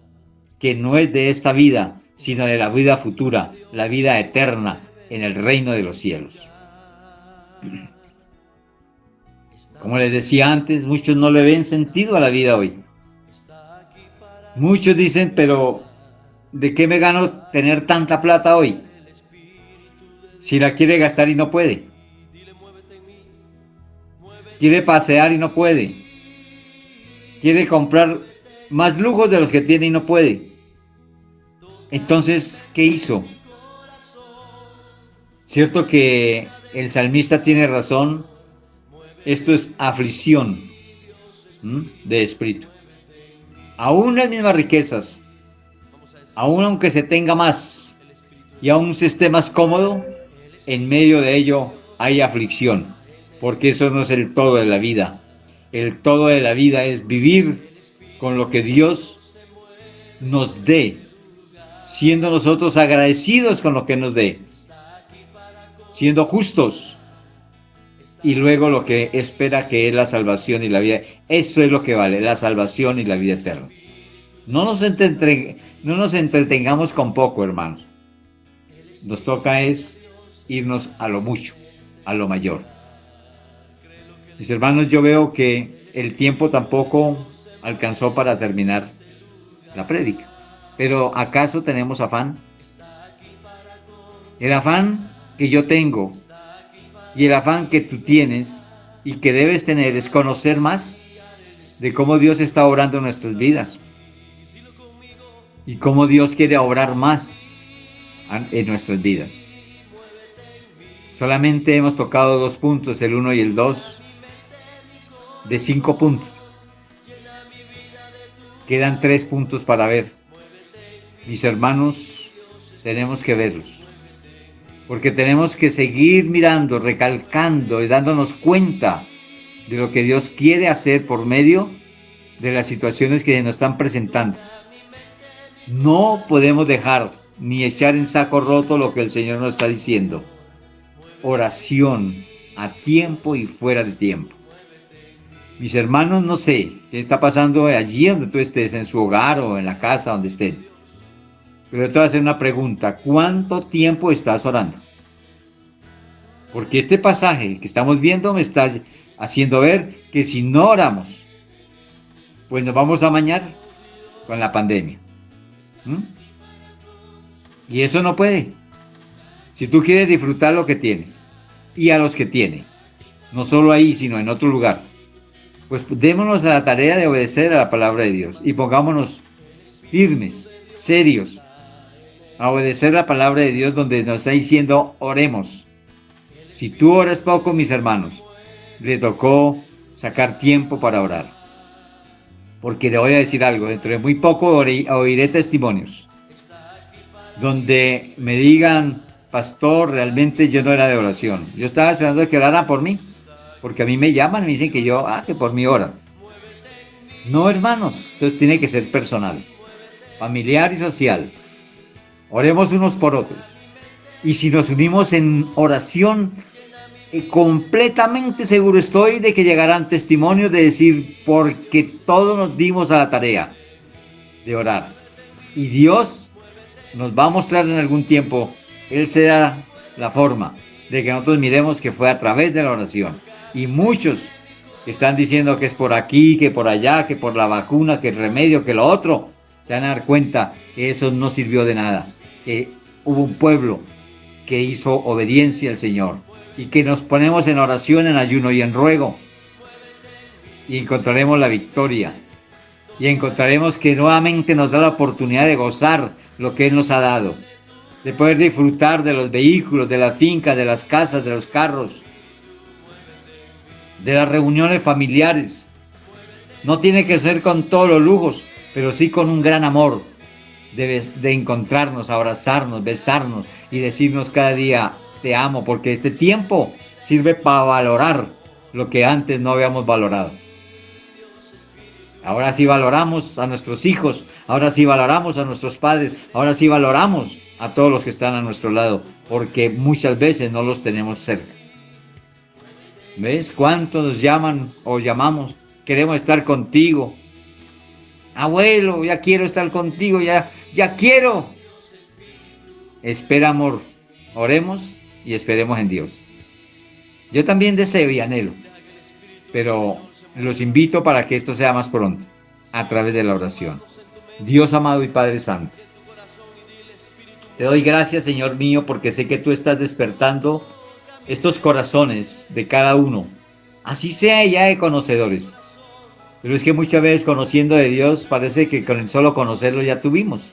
que no es de esta vida, sino de la vida futura, la vida eterna en el reino de los cielos. Como les decía antes, muchos no le ven sentido a la vida hoy. Muchos dicen, pero ¿de qué me gano tener tanta plata hoy? Si la quiere gastar y no puede. Quiere pasear y no puede. Quiere comprar más lujos de los que tiene y no puede. Entonces, ¿qué hizo? Cierto que el salmista tiene razón. Esto es aflicción de espíritu. Aún las mismas riquezas, aún aunque se tenga más y aún se esté más cómodo, en medio de ello hay aflicción, porque eso no es el todo de la vida. El todo de la vida es vivir con lo que Dios nos dé, siendo nosotros agradecidos con lo que nos dé, siendo justos, y luego lo que espera, que es la salvación y la vida. Eso es lo que vale, la salvación y la vida eterna. No nos entretengamos con poco, hermanos. Nos toca es irnos a lo mucho, a lo mayor. Mis hermanos, yo veo que el tiempo tampoco alcanzó para terminar la prédica. Pero ¿acaso tenemos afán? El afán que yo tengo y el afán que tú tienes y que debes tener es conocer más de cómo Dios está obrando en nuestras vidas y cómo Dios quiere obrar más en nuestras vidas. Solamente hemos tocado 2 puntos, el 1 y el 2, de 5 puntos. Quedan 3 puntos para ver. Mis hermanos, tenemos que verlos. Porque tenemos que seguir mirando, recalcando y dándonos cuenta de lo que Dios quiere hacer por medio de las situaciones que nos están presentando. No podemos dejar ni echar en saco roto lo que el Señor nos está diciendo. Oración a tiempo y fuera de tiempo. Mis hermanos, no sé qué está pasando allí donde tú estés, en su hogar o en la casa donde estén. Pero te voy a hacer una pregunta. ¿Cuánto tiempo estás orando? Porque este pasaje que estamos viendo me está haciendo ver que si no oramos, pues nos vamos a amañar con la pandemia. Y eso no puede. Si tú quieres disfrutar lo que tienes, y a los que tiene. No solo ahí, sino en otro lugar. Pues démonos a la tarea de obedecer a la palabra de Dios y pongámonos firmes, serios, a obedecer la palabra de Dios donde nos está diciendo oremos. Si tú oras poco, mis hermanos, le tocó sacar tiempo para orar. Porque le voy a decir algo, dentro de muy poco oiré testimonios donde me digan, pastor, realmente yo no era de oración. Yo estaba esperando que oraran por mí, porque a mí me llaman y me dicen que por mí oran. No, hermanos, esto tiene que ser personal, familiar y social. Oremos unos por otros. Y si nos unimos en oración, completamente seguro estoy de que llegarán testimonios de decir, porque todos nos dimos a la tarea de orar. Y Dios nos va a mostrar en algún tiempo, Él se da la forma de que nosotros miremos que fue a través de la oración. Y muchos están diciendo que es por aquí, que por allá, que por la vacuna, que el remedio, que lo otro, se van a dar cuenta que eso no sirvió de nada, que hubo un pueblo que hizo obediencia al Señor y que nos ponemos en oración, en ayuno y en ruego y encontraremos la victoria y encontraremos que nuevamente nos da la oportunidad de gozar lo que Él nos ha dado, de poder disfrutar de los vehículos, de las fincas, de las casas, de los carros, de las reuniones familiares. No tiene que ser con todos los lujos, pero sí con un gran amor de encontrarnos, abrazarnos, besarnos y decirnos cada día te amo, porque este tiempo sirve para valorar lo que antes no habíamos valorado. Ahora sí valoramos a nuestros hijos, ahora sí valoramos a nuestros padres, ahora sí valoramos a todos los que están a nuestro lado, porque muchas veces no los tenemos cerca. ¿Ves cuántos nos llaman o llamamos? Queremos estar contigo. Abuelo, ya quiero estar contigo, ya quiero. Espera, amor. Oremos y esperemos en Dios. Yo también deseo y anhelo, pero los invito para que esto sea más pronto, a través de la oración. Dios amado y Padre Santo, te doy gracias, Señor mío, porque sé que tú estás despertando estos corazones de cada uno, así sea ya de conocedores. Pero es que muchas veces conociendo de Dios parece que con el solo conocerlo ya tuvimos,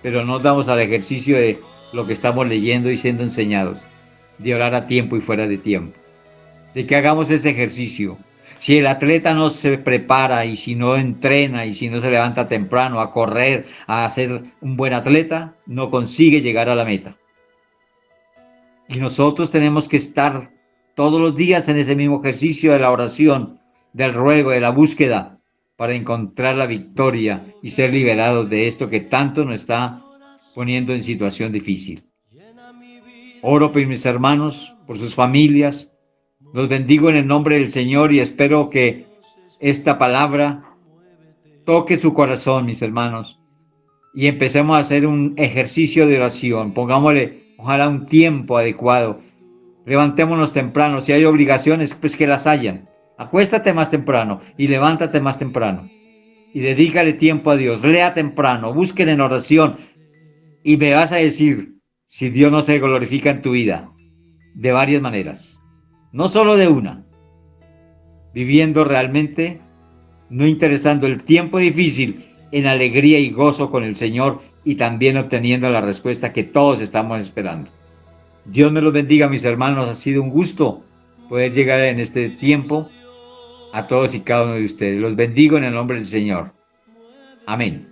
pero no damos al ejercicio de lo que estamos leyendo y siendo enseñados, de orar a tiempo y fuera de tiempo, de que hagamos ese ejercicio. Si el atleta no se prepara y si no entrena y si no se levanta temprano a correr, a ser un buen atleta, no consigue llegar a la meta. Y nosotros tenemos que estar todos los días en ese mismo ejercicio de la oración, del ruego, de la búsqueda, para encontrar la victoria y ser liberados de esto que tanto nos está poniendo en situación difícil. Oro por mis hermanos, por sus familias. Los bendigo en el nombre del Señor y espero que esta palabra toque su corazón, mis hermanos, y empecemos a hacer un ejercicio de oración. Pongámosle, ojalá, un tiempo adecuado. Levantémonos temprano. Si hay obligaciones, pues que las hayan. Acuéstate más temprano y levántate más temprano. Y dedícale tiempo a Dios. Lea temprano, búsquele en oración. Y me vas a decir si Dios no se glorifica en tu vida. De varias maneras. No solo de una. Viviendo realmente, no interesando el tiempo difícil, en alegría y gozo con el Señor y también obteniendo la respuesta que todos estamos esperando. Dios me los bendiga, mis hermanos. Ha sido un gusto poder llegar en este tiempo a todos y cada uno de ustedes. Los bendigo en el nombre del Señor. Amén.